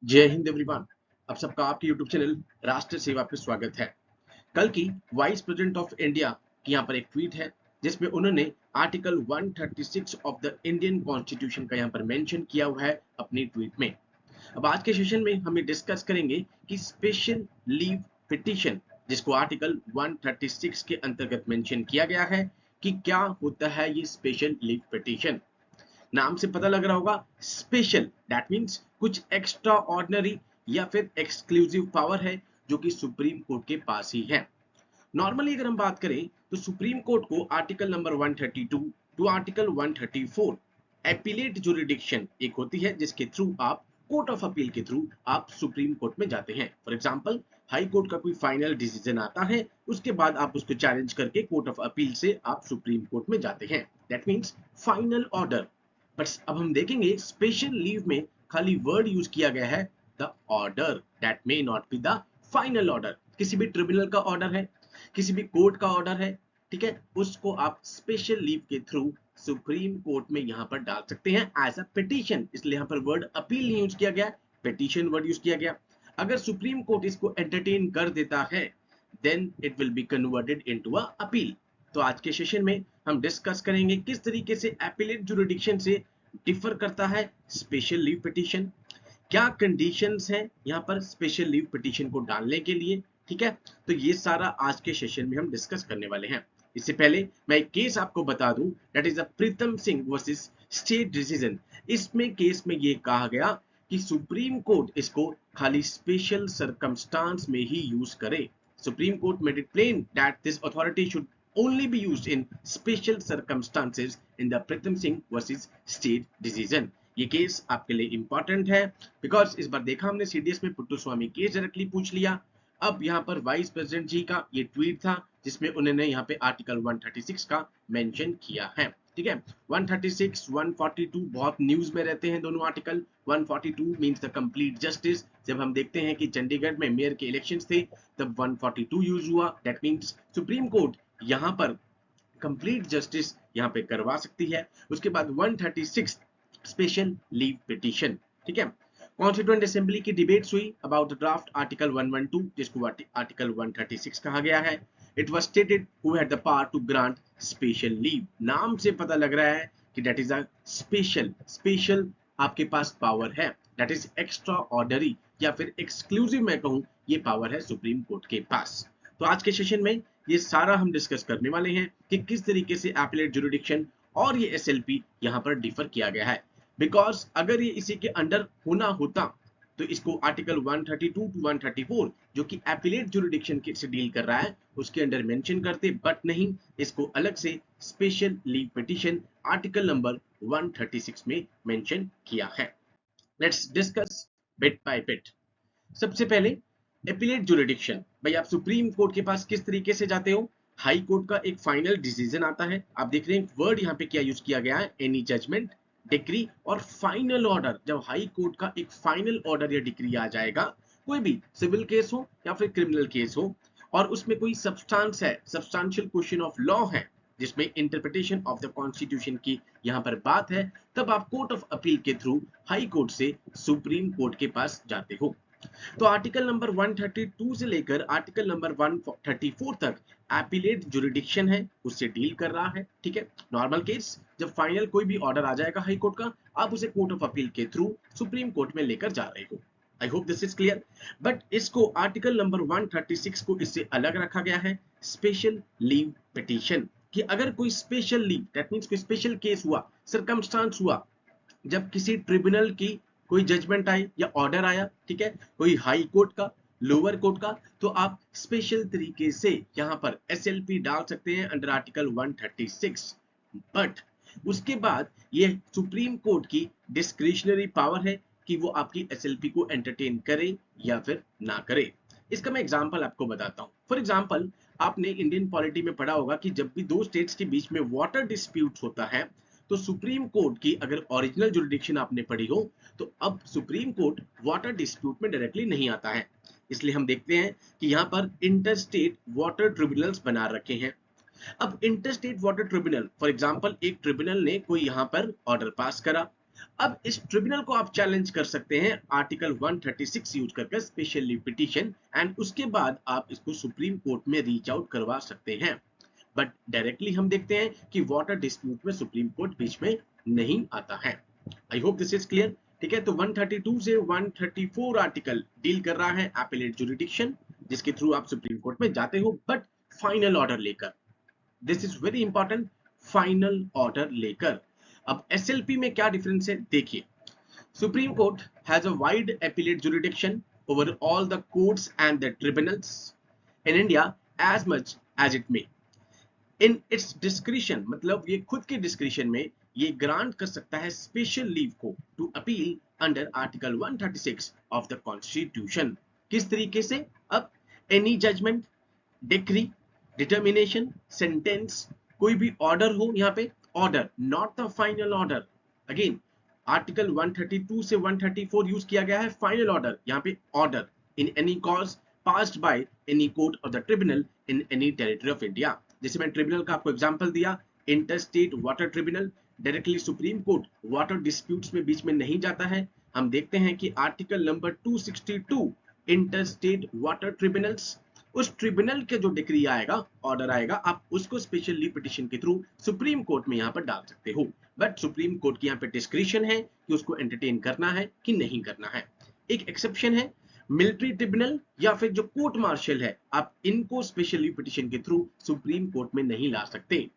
जय हिंद एवरीवन। आप सबका आपके यूट्यूब चैनल राष्ट्र सेवा पे स्वागत है। कल की वाइस प्रेसिडेंट ऑफ इंडिया की यहाँ पर एक ट्वीट है जिसमें उन्होंने article 136 of the Indian constitution का यहाँ पर मेंशन किया हुआ है अपनी ट्वीट में। अब आज के सेशन में हम डिस्कस करेंगे कि स्पेशल लीव पिटीशन, जिसको आर्टिकल 136 के अंतर्गत मेंशन किया गया है, कि क्या होता है ये स्पेशल लीव पिटीशन। नाम से पता लग रहा होगा, स्पेशल दैट मींस कुछ एक्स्ट्रा ऑर्डिनरी या फिर एक्सक्लूसिव पावर है जो कि सुप्रीम कोर्ट के पास ही है। नॉर्मली अगर हम बात करें तो सुप्रीम कोर्ट को article number 132 to article 134 appellate jurisdiction एक होती है जिसके थ्रू आप कोर्ट ऑफ अपील के थ्रू आप सुप्रीम कोर्ट में जाते हैं। फॉर एग्जांपल, हाई कोर्ट का कोई फाइनल डिसीजन आता है, उसके बाद आप उसको चैलेंज करके कोर्ट ऑफ अपील से आप सुप्रीम कोर्ट में जाते हैं। That means final order. But अब हम देखेंगे स्पेशल लीव में खाली वर्ड यूज किया गया है the order, that may not be the final order. किसी भी ट्रिब्यूनल का ऑर्डर है, किसी भी कोर्ट का ऑर्डर है, ठीक है, उसको आप स्पेशल लीव के थ्रू सुप्रीम कोर्ट में यहां पर डाल सकते हैं एज अ पिटीशन। इसलिए यहां पर वर्ड अपील नहीं यूज किया गया, पिटीशन वर्ड यूज किया गया। अगर सुप्रीम कोर्ट इसको एंटरटेन कर देता है then it will be converted into a appeal. तो आज के सेशन में हम डिस्कस करेंगे किस तरीके से एपीलेट जुरिडिक्शन से डिफर करता है स्पेशल लीव पिटीशन, क्या कंडीशंस हैं यहाँ पर स्पेशल लीव पिटीशन को डालने के लिए। ठीक है, तो ये सारा आज के सेशन में हम डिस्कस करने वाले हैं। इससे पहले मैं एक केस आपको बता दूं, that is a Pritam Singh versus state decision. इसमें केस में ये कहा गया कि सुप्रीम कोर्ट इसको खाली स्पेशल सर्कमस्टांस में ही यूज करे। Supreme court made it plain that this authority should only be used in special circumstances in the Pritam Singh versus state decision। ये केस आपके लिए इंपॉर्टेंट है बिकॉज इस बार देखा हमने सीडीएस में पुट्टू स्वामी केस डायरेक्टली पूछ लिया। अब यहाँ पर वाइस प्रेसिडेंट जी का ये ट्वीट था जिसमें उन्होंने यहाँ पे आर्टिकल 136 का मेंशन किया है। ठीक है, 136 142 बहुत न्यूज में रहते हैं दोनों article. 142 means the complete justice. जब हम देखते हैं कि चंडीगढ़ में मेयर के इलेक्शंस थे तब 142 यूज हुआ। दैट मींस सुप्रीम कोर्ट यहां पर कंप्लीट जस्टिस यहां पे करवा सकती है। उसके बाद 136 स्पेशल लीव पिटीशन। ठीक है, कॉन्स्टिट्यूएंट असेंबली की डिबेट्स हुई अबाउट द ड्राफ्ट आर्टिकल 112 जिसको आर्टिकल 136 कहा गया है। It was stated who had the power to grant special leave. नाम से पता लग रहा है कि that is a special special आपके पास पावर है, दैट इज एक्स्ट्रा ऑर्डनरी या फिर एक्सक्लूसिव मैं कहूं, ये पावर है सुप्रीम कोर्ट के पास। तो आज के सेशन में ये सारा हम डिस्कस करने वाले हैं कि किस तरीके से एपीलेट जुरिडिक्शन और ये एसएलपी यहां पर डिफर किया गया है। बिकॉज अगर ये इसी के अंडर होना होता तो इसको आर्टिकल 132 टू 134 जो कि एपीलेट जुरिडिक्शन से डील कर रहा है उसके अंडर मेंशन करते, बट नहीं, इसको अलग से special leave petition article number 136 में मेंशन किया है। Let's discuss bit by bit. सबसे पहले एपीलेट जुरिडिक्शन, भाई आप सुप्रीम कोर्ट के पास किस तरीके से जाते हो। हाई कोर्ट का एक फाइनल डिसीजन आता है, आप देख रहे हैं वर्ड यहाँ पे क्या यूज किया गया है, एनी जजमेंट, डिक्री और फाइनल ऑर्डर। जब हाई कोर्ट का एक फाइनल ऑर्डर या डिक्री आ जाएगा, कोई भी सिविल केस हो या फिर क्रिमिनल केस हो, और उसमें कोई सब्सटेंस है, सब्सटेंशियल क्वेश्चन ऑफ लॉ है, जिसमें इंटरप्रिटेशन ऑफ द कॉन्स्टिट्यूशन की यहाँ पर बात है, तब आप कोर्ट ऑफ अपील के थ्रू हाई कोर्ट से सुप्रीम कोर्ट के पास जाते हो। तो आर्टिकल नंबर 132 से लेकर आर्टिकल नंबर 134 तक एपीलेट जुरिडिक्शन है, उससे डील कर रहा है। ठीक है, नॉर्मल केस जब फाइनल कोई भी ऑर्डर आ जाएगा हाई कोर्ट का, आप उसे कोर्ट ऑफ अपील के थ्रू सुप्रीम कोर्ट में लेकर जा रहे हो। I hope this is clear. But इसको आर्टिकल नंबर 136 को इससे अलग रखा गया है, स्पेशल लीव पिटीशन, कि अगर कोई स्पेशल लीव दैट मींस कोई स्पेशल केस हुआ, सर्कमस्टांस हुआ, जब किसी ट्रिब्यूनल की कोई जजमेंट आई या ऑर्डर आया, ठीक है, कोई हाई कोर्ट का, लोअर कोर्ट का, तो आप स्पेशल तरीके से यहां पर एसएलपी डाल सकते हैं अंडर आर्टिकल 136। बट उसके बाद ये सुप्रीम कोर्ट की डिस्क्रिशनरी पावर है कि वो आपकी एसएलपी को एंटरटेन करे या फिर ना करे। इसका मैं एग्जांपल आपको बताता हूं। फॉर एग्जांपल, आपने इंडियन पॉलिटी में पढ़ा होगा कि जब भी दो स्टेट्स के बीच में वाटर डिस्प्यूट होता है तो सुप्रीम कोर्ट की अगर ओरिजिनल जुरिडिक्शन आपने पढ़ी हो तो अब सुप्रीम कोर्ट वाटर डिस्प्यूट में डायरेक्टली नहीं आता है। इसलिए हम देखते हैं कि यहाँ पर इंटर स्टेट वाटर ट्रिब्यूनल्स बना रखे हैं। अब inter state water tribunal, for example, एक ट्रिब्यूनल ने कोई यहाँ पर ऑर्डर पास करा, अब इस ट्रिब्यूनल को आप चैलेंज कर सकते हैं आर्टिकल 136 यूज करके स्पेशल लीव पिटीशन, एंड उसके बाद आप इसको सुप्रीम कोर्ट में रीच आउट करवा सकते हैं। बट डायरेक्टली हम देखते हैं कि वाटर डिस्प्यूट में सुप्रीम कोर्ट बीच में नहीं आता है। I hope this is clear. ठीक है, तो 132 से 134 आर्टिकल डील कर रहा है एपेलेट जुरिडिक्शन, जिसके थ्रू आप सुप्रीम कोर्ट में जाते हो बट फाइनल ऑर्डर लेकर। This is very important, final order लेकर। अब एसएलपी में क्या डिफरेंस है देखिए। Supreme court has a wide appellate jurisdiction over all the courts and the tribunals in India as much as it may in its discretion, मतलब ये खुद के डिस्क्रिशन में ये ग्रांट कर सकता है स्पेशल लीव को to appeal under article 136 of the constitution. किस तरीके से? अब any judgment, decree, determination, sentence, कोई भी ऑर्डर हो, यहाँ पे order, not the final order. Again article 132 से 134 यूज किया गया है फाइनल ऑर्डर, यहाँ पे order in any cause passed by any court of the tribunal in any territory of India. जैसे मैं ट्रिब्यूनल का आपको एग्जांपल दिया, inter state water tribunal, directly supreme court water disputes में बीच में नहीं जाता है। हम देखते हैं कि article number 262 inter state water tribunals, उस ट्रिब्यूनल के जो डिक्री आएगा, ऑर्डर आएगा, आप उसको स्पेशल लीव पिटीशन के थ्रू सुप्रीम कोर्ट में यहाँ पर डाल सकते हो। बट सुप्रीम कोर्ट की यहाँ पे डिस्क्रिशन है कि उसको एंटरटेन करना है कि नहीं करना है। एक एक्सेप्शन है, मिलिट्री ट्रिब्यूनल या फिर जो कोर्ट मार्शल है, आप इनको स्पेशल लीव पिटीशन के थ्रू सुप्रीम कोर्ट में नहीं ला सकते।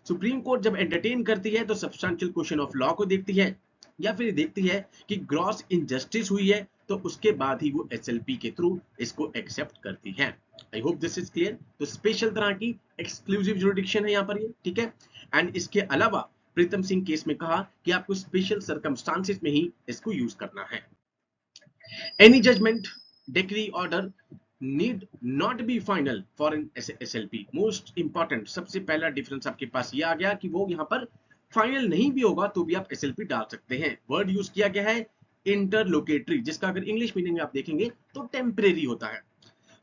सुप्रीम कोर्ट जब एंटरटेन करती है तो सब्सटेंशियल क्वेश्चन ऑफ लॉ को देखती है, या फिर देखती है कि ग्रॉस इनजस्टिस हुई है, तो उसके बाद ही वो एसएलपी के थ्रू इसको एक्सेप्ट करती है। I hope this is clear. तो स्पेशल तरह की एक्सक्लूसिव जुरिडिक्शन है यहाँ पर ये, ठीक है। एंड इसके अलावा प्रीतम सिंह केस में कहा कि आपको स्पेशल सर्कमस्टांसेस में ही इसको यूज करना है। Any judgment, decree, order need not be final for an SLP. Most important, सबसे पहला डिफरेंस आपके पास ये आ गया कि वो यहाँ पर फाइनल नहीं भी होगा तो भी आप SLP डाल सकते हैं। वर्ड यूज किया गया है इंटरलोकेटरी, जिसका अगर इंग्लिश मीनिंग आप देखेंगे तो टेम्परेरी होता है।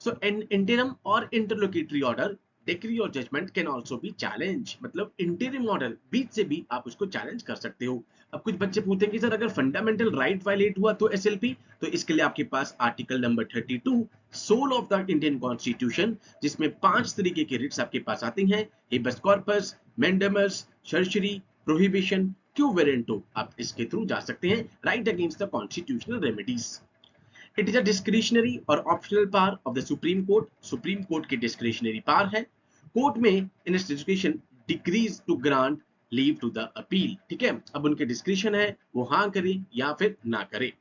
सो एन इंटरम और इंटरलोकेटरी ऑर्डर, डिक्री और judgment can also be challenge, मतलब इंटरिम ऑर्डर बीच से भी आप उसको चैलेंज कर सकते हो। अब कुछ बच्चे पूछते हैं कि सर अगर फंडामेंटल राइट वायलेट हुआ तो एसएलपी, तो इसके लिए आपके पास article number 32 soul of the Indian constitution, जिसमें 5 तरीके के रिट्स आपके पास आती हैं, habeas corpus, mandamus, certiorari, prohibition, quo warranto, आप इसके थ्रू जा सकते हैं right against the constitutional remedies. It is a discretionary और optional power of the supreme court. Supreme court की डिस्क्रिशनरी पावर है। कोर्ट में in its discretion decrees to grant leave to the appeal, ठीक है। अब उनके डिस्क्रिशन है, वो हाँ करे या फिर ना करे।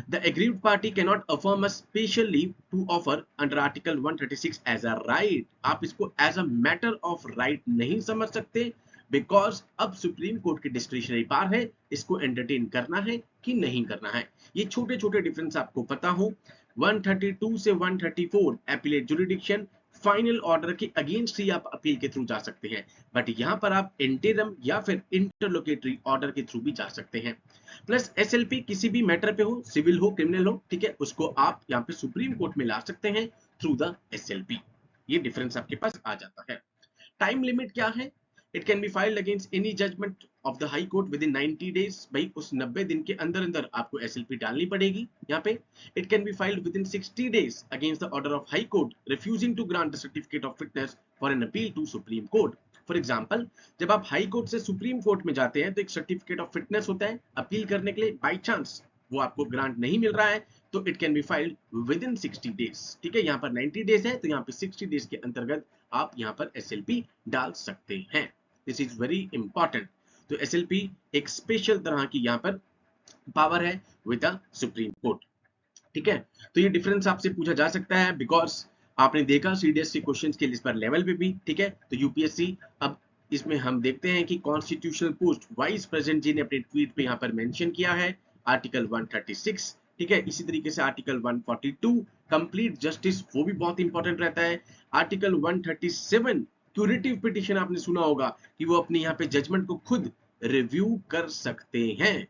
The aggrieved party cannot affirm a special leave to offer under Article 136 as a right. आप इसको as a matter of right नहीं समझ सकते, because अब सुप्रीम कोर्ट की डिस्क्रिशनरी पावर है, इसको एंटरटेन करना है कि नहीं करना है। ये छोटे छोटे डिफरेंस आपको पता हो। 132 से 134 एपीलेट जुरिडिक्शन, फाइनल ऑर्डर के अगेंस्ट ही आप अपील के थ्रू जा सकते हैं, बट यहाँ पर आप इंटरम या फिर इंटरलोकेटरी ऑर्डर के थ्रू भी जा सकते हैं। प्लस एसएलपी किसी भी मैटर पे हो, सिविल हो, क्रिमिनल हो, ठीक है, उसको आप यहाँ पे सुप्रीम कोर्ट में ला सकते हैं थ्रू द एसएलपी। ये डिफरेंस आपके पास आ जाता है। टाइम लिमिट क्या है? It can be filed against any judgment of the high court within 90 days. भाई उस 90 दिन के अंदर अंदर आपको एसएलपी डालनी पड़ेगी यहाँ पे। It can be filed within 60 days against the order of high court refusing to grant the certificate of fitness for an appeal to supreme court. For example, जब आप हाई कोर्ट से supreme court में जाते हैं तो एक certificate of fitness होता है अपील करने के लिए। बाई चांस वो आपको ग्रांट नहीं मिल रहा है तो it can be filed within 60 days, ठीक है। यहाँ पर 90 डेज है तो यहाँ पे 60 डेज के अंतर्गत आप यहाँ पर एसएलपी डाल सकते हैं। This is very important. तो एसएलपी एक स्पेशल तरह की यहाँ पर पावर है विद द सुप्रीम कोर्ट, ठीक है। तो ये डिफरेंस आपसे पूछा जा सकता है बिकॉज आपने देखा सीडीएस के क्वेश्चंस के इस पर लेवल पे भी, ठीक है। तो यूपीएससी, अब इसमें हम देखते हैं कि कॉन्स्टिट्यूशनल पोस्ट वाइस प्रेसिडेंट जी ने अपने ट्वीट पे यहाँ पर मेंशन किया है आर्टिकल 136, ठीक है। इसी तरीके से आर्टिकल 142 कंप्लीट जस्टिस, वो भी बहुत इंपॉर्टेंट रहता है। आर्टिकल 137 क्यूरेटिव पिटीशन, आपने सुना होगा कि वो अपने यहाँ पे जजमेंट को खुद रिव्यू कर सकते हैं।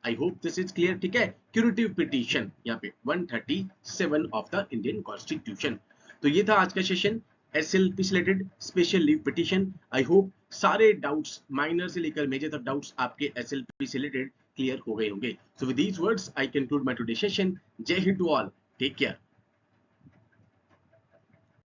I hope this is clear, ठीक है। क्यूरेटिव पिटीशन यहाँ पे 137 ऑफ द इंडियन कॉन्स्टिट्यूशन। तो ये था आज का सेशन एसएलपी से related, special leave petition. I hope सारे डाउट्स, माइनर से लेकर मेजर तक डाउट्स आपके एसएलपी से रिलेटेड क्लियर हो गए होंगे। So with these words I conclude my today session. Jai Hind to all, take care.